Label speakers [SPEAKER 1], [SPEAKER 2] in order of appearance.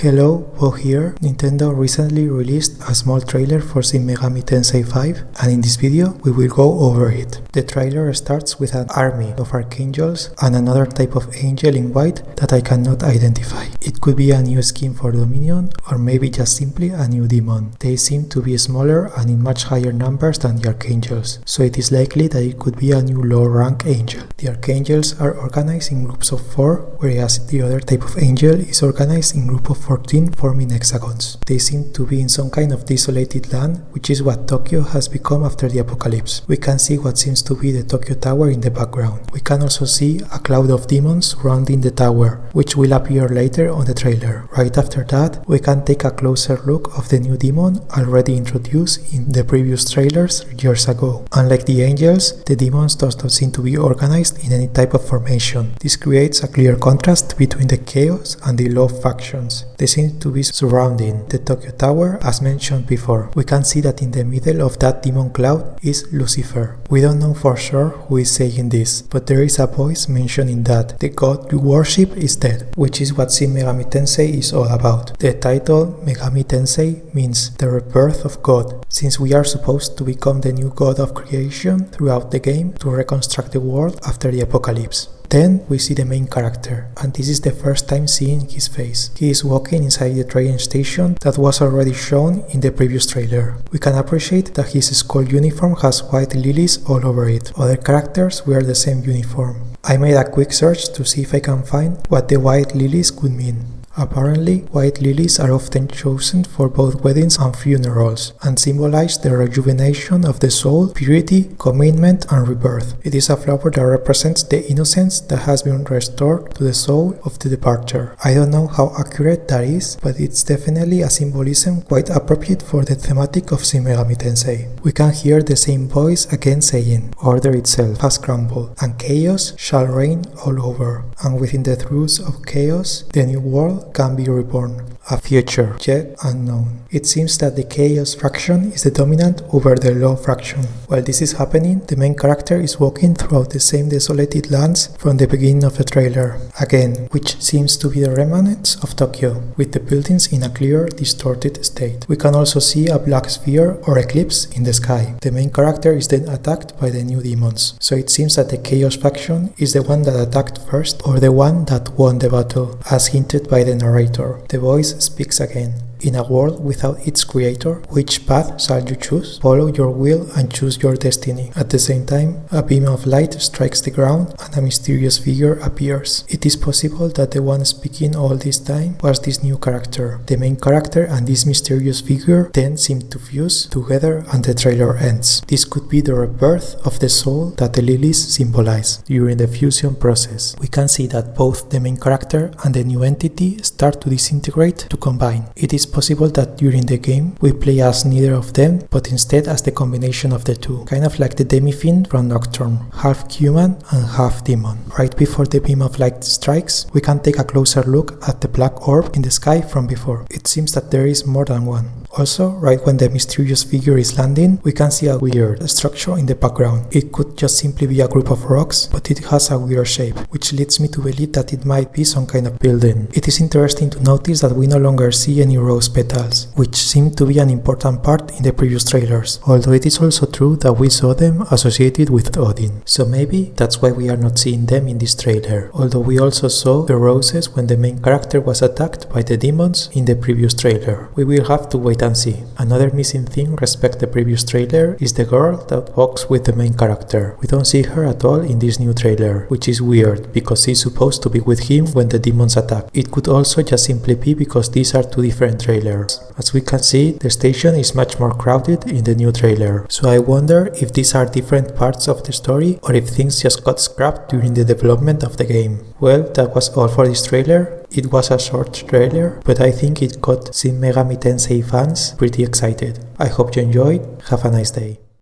[SPEAKER 1] Hello, Bo here. Nintendo recently released a small trailer for Shin Megami Tensei V, and in this video we will go over it. The trailer starts with an army of archangels and another type of angel in white that I cannot identify. It could be a new skin for Dominion, or maybe just simply a new demon. They seem to be smaller and in much higher numbers than the archangels, so it is likely that it could be a new low rank angel. The archangels are organized in groups of 4, whereas the other type of angel is organized in groups of 14 forming hexagons. They seem to be in some kind of desolated land, which is what Tokyo has become after the apocalypse. We can see what seems to be the Tokyo Tower in the background. We can also see a cloud of demons surrounding the tower, which will appear later on the trailer. Right after that, we can take a closer look of the new demon already introduced in the previous trailers years ago. Unlike the angels, the demons does not seem to be organized in any type of formation. This creates a clear contrast between the chaos and the law factions. They seem to be surrounding the Tokyo Tower as mentioned before. We can see that in the middle of that demon cloud is Lucifer. We don't know for sure who is saying this, but there is a voice mentioning that the god you worship is dead, which is what Shin Megami Tensei is all about. The title Megami Tensei means the rebirth of God, since we are supposed to become the new god of creation throughout the game to reconstruct the world after the apocalypse. Then we see the main character, and this is the first time seeing his face. He is walking inside the train station that was already shown in the previous trailer. We can appreciate that his school uniform has white lilies all over it. Other characters wear the same uniform. I made a quick search to see if I can find what the white lilies could mean. Apparently, white lilies are often chosen for both weddings and funerals, and symbolize the rejuvenation of the soul, purity, commitment, and rebirth. It is a flower that represents the innocence that has been restored to the soul of the departure. I don't know how accurate that is, but it's definitely a symbolism quite appropriate for the thematic of Shin Megami Tensei. We can hear the same voice again saying, "Order itself has crumbled, and chaos shall reign all over, and within the truths of chaos, the new world can be reborn, a future yet unknown." It seems that the Chaos faction is the dominant over the Law faction. While this is happening, the main character is walking throughout the same desolated lands from the beginning of the trailer, again, which seems to be the remnants of Tokyo, with the buildings in a clear, distorted state. We can also see a black sphere or eclipse in the sky. The main character is then attacked by the new demons, so it seems that the Chaos faction is the one that attacked first, or the one that won the battle, as hinted by the narrator. The voice speaks again. "In a world without its creator, which path shall you choose? Follow your will and choose your destiny." At the same time, a beam of light strikes the ground and a mysterious figure appears. It is possible that the one speaking all this time was this new character. The main character and this mysterious figure then seem to fuse together and the trailer ends. This could be the rebirth of the soul that the lilies symbolize. During the fusion process, we can see that both the main character and the new entity start to disintegrate to combine. It is possible that during the game we play as neither of them, but instead as the combination of the two, kind of like the demi-fiend from Nocturne, half human and half demon. Right before the beam of light strikes, we can take a closer look at the black orb in the sky from before. It seems that there is more than one. Also, right when the mysterious figure is landing, we can see a weird structure in the background. It could just simply be a group of rocks, but it has a weird shape, which leads me to believe that it might be some kind of building. It is interesting to notice that we no longer see any rose petals, which seemed to be an important part in the previous trailers, although it is also true that we saw them associated with Odin. So maybe that's why we are not seeing them in this trailer, although we also saw the roses when the main character was attacked by the demons in the previous trailer. We will have to wait and see. Another missing thing respect the previous trailer is the girl that walks with the main character. We don't see her at all in this new trailer, which is weird because she's supposed to be with him when the demons attack. It could also just simply be because these are two different trailers. As we can see, the station is much more crowded in the new trailer, so I wonder if these are different parts of the story or if things just got scrapped during the development of the game. Well, that was all for this trailer. It was a short trailer, but I think it got Shin Megami Tensei fans pretty excited. I hope you enjoyed. Have a nice day.